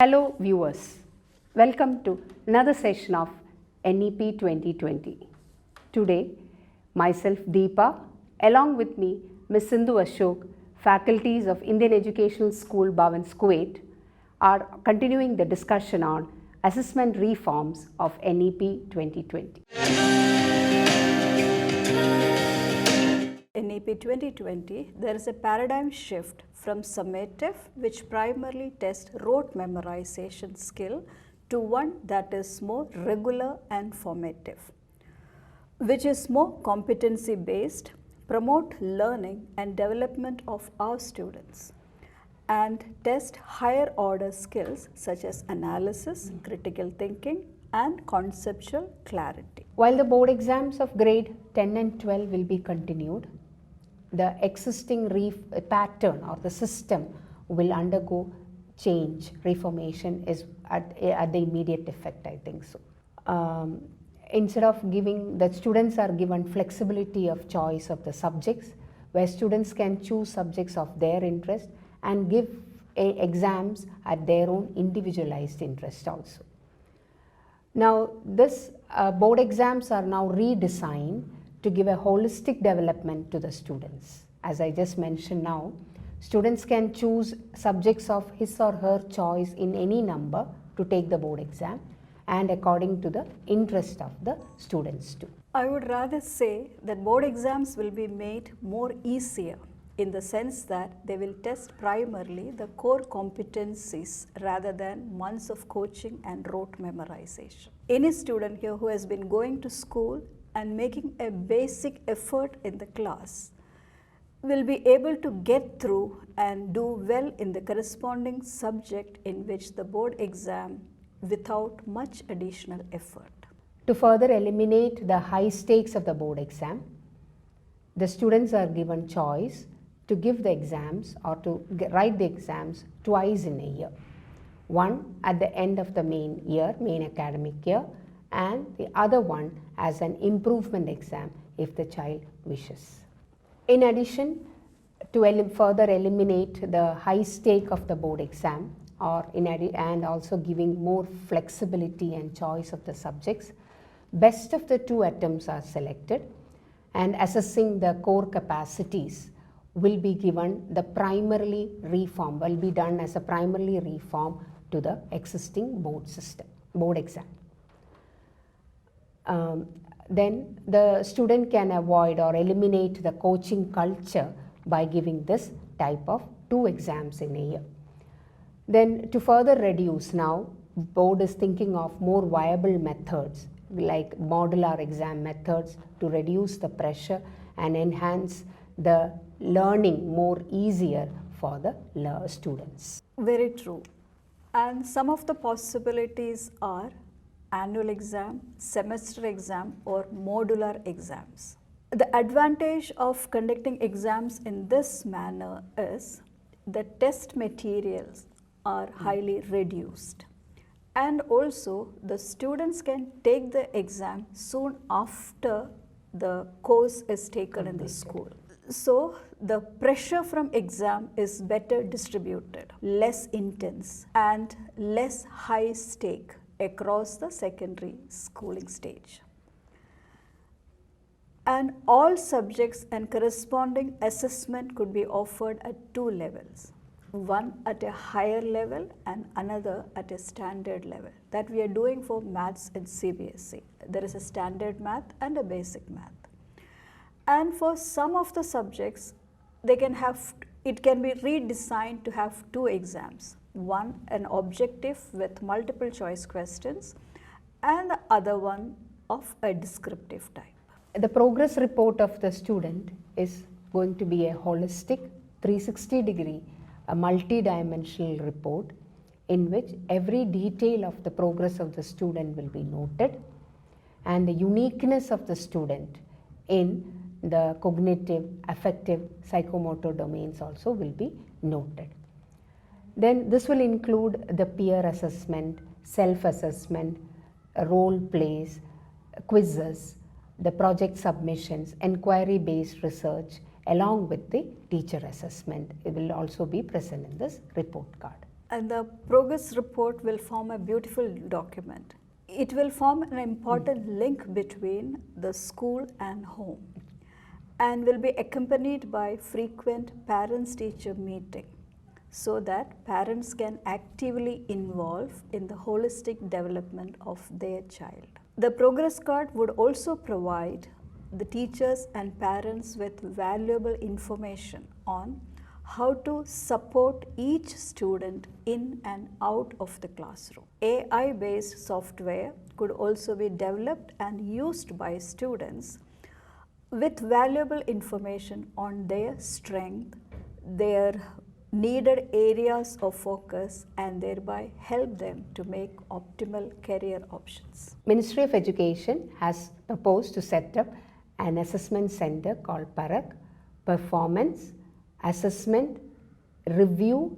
Hello viewers, welcome to another session of NEP 2020. Today, myself Deepa, along with me Ms. Sindhu Ashok, faculties of Indian Educational School, Bhavans, Kuwait, are continuing the discussion on assessment reforms of NEP 2020. In NEP 2020, there is a paradigm shift from summative, which primarily tests rote memorization skill, to one that is more regular and formative, which is more competency based, promote learning and development of our students, and test higher order skills such as analysis, critical thinking, and conceptual clarity. While the board exams of grade 10 and 12 will be continued, the existing pattern or the system will undergo change. Reformation is at the immediate effect, I think so. Instead of giving, the students are given flexibility of choice of the subjects, where students can choose subjects of their interest and give exams at their own individualized interest also. Now, this board exams are now redesigned to give a holistic development to the students. As I just mentioned now, students can choose subjects of his or her choice in any number to take the board exam and according to the interest of the students too. I would rather say that board exams will be made more easier in the sense that they will test primarily the core competencies rather than months of coaching and rote memorization. Any student here who has been going to school and making a basic effort in the class will be able to get through and do well in the corresponding subject in which the board exam without much additional effort. To further eliminate the high stakes of the board exam, the students are given choice to give the exams or to write the exams twice in a year. One at the end of the main academic year, and the other one as an improvement exam if the child wishes. In addition, to further eliminate the high stake of the board exam and also giving more flexibility and choice of the subjects, best of the two attempts are selected and assessing the core capacities will be given the primarily reform, will be done as a primarily reform to the existing board exam. Then the student can avoid or eliminate the coaching culture by giving this type of 2 exams in a year. Then to further reduce, now board is thinking of more viable methods like modular exam methods to reduce the pressure and enhance the learning more easier for the students. Very true. And some of the possibilities are annual exam, semester exam, or modular exams. The advantage of conducting exams in this manner is the test materials are highly reduced, and also the students can take the exam soon after the course is taken in the school. So the pressure from exam is better distributed, less intense, and less high stake across the secondary schooling stage. And all subjects and corresponding assessment could be offered at 2 levels, one at a higher level and another at a standard level. That we are doing for maths in CBSE. There is a standard math and a basic math. And for some of the subjects, it can be redesigned to have 2 exams. One an objective with multiple choice questions and the other one of a descriptive type. The progress report of the student is going to be a holistic 360-degree, a multi-dimensional report in which every detail of the progress of the student will be noted and the uniqueness of the student in the cognitive, affective, psychomotor domains also will be noted. Then this will include the peer assessment, self-assessment, role plays, quizzes, the project submissions, inquiry-based research, along with the teacher assessment. It will also be present in this report card. And the progress report will form a beautiful document. It will form an important link between the school and home and will be accompanied by frequent parents-teacher meeting so that parents can actively involve in the holistic development of their child. The progress card would also provide the teachers and parents with valuable information on how to support each student in and out of the classroom. AI-based software could also be developed and used by students with valuable information on their strength, their needed areas of focus, and thereby help them to make optimal career options. Ministry of Education has proposed to set up an assessment center called PARAK, Performance, Assessment, Review,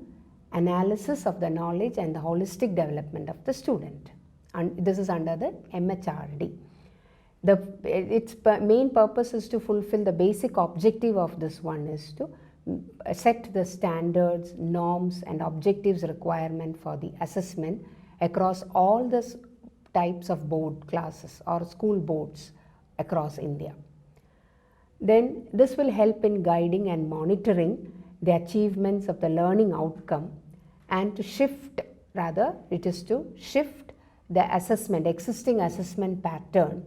Analysis of the Knowledge and the Holistic Development of the Student. And this is under the MHRD. Its main purpose is to fulfill the basic objective of this one is to set the standards, norms and objectives requirement for the assessment across all the types of board classes or school boards across India. Then this will help in guiding and monitoring the achievements of the learning outcome and to shift, rather it is to shift the assessment, existing assessment pattern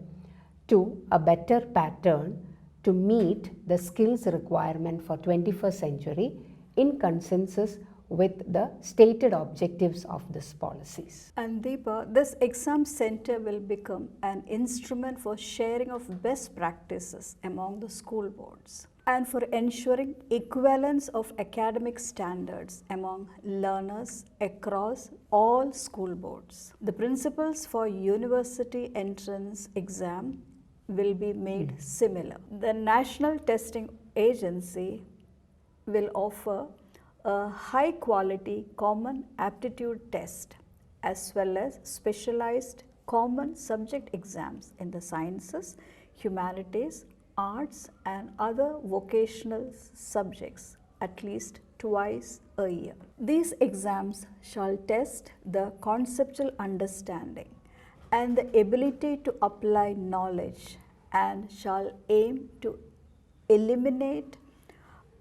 to a better pattern to meet the skills requirement for 21st century in consensus with the stated objectives of these policies. And Deepa, this exam center will become an instrument for sharing of best practices among the school boards and for ensuring equivalence of academic standards among learners across all school boards. The principles for university entrance exam will be made similar. The National Testing Agency will offer a high quality common aptitude test as well as specialized common subject exams in the sciences, humanities, arts and other vocational subjects at least twice a year. These exams shall test the conceptual understanding and the ability to apply knowledge and shall aim to eliminate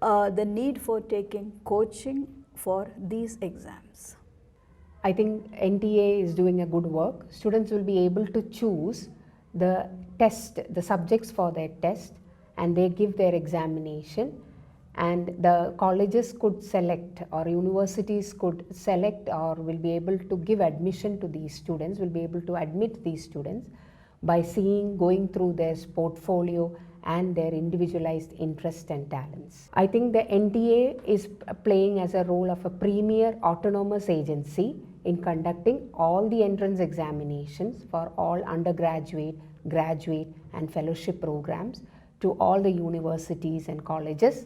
the need for taking coaching for these exams. I think NTA is doing a good work. Students will be able to choose the test, the subjects for their test, and they give their examination, and the colleges could select or universities could select or will be able to give admission to these students, will be able to admit these students by going through their portfolio and their individualized interest and talents. I think the NTA is playing as a role of a premier autonomous agency in conducting all the entrance examinations for all undergraduate, graduate and fellowship programs to all the universities and colleges,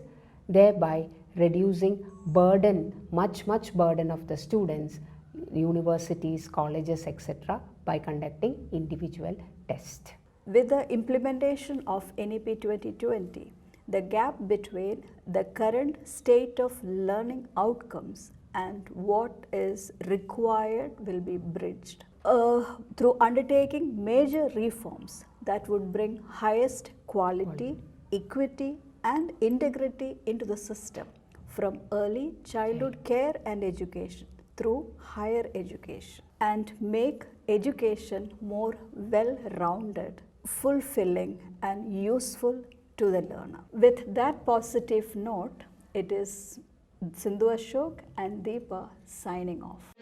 thereby reducing burden, much burden of the students, universities, colleges, etc. by conducting individual tests. With the implementation of NEP 2020, the gap between the current state of learning outcomes and what is required will be bridged through undertaking major reforms that would bring highest quality, equity and integrity into the system from early childhood care and education through higher education and make education more well-rounded, fulfilling and useful to the learner. With that positive note, it is Sindhu Ashok and Deepa signing off.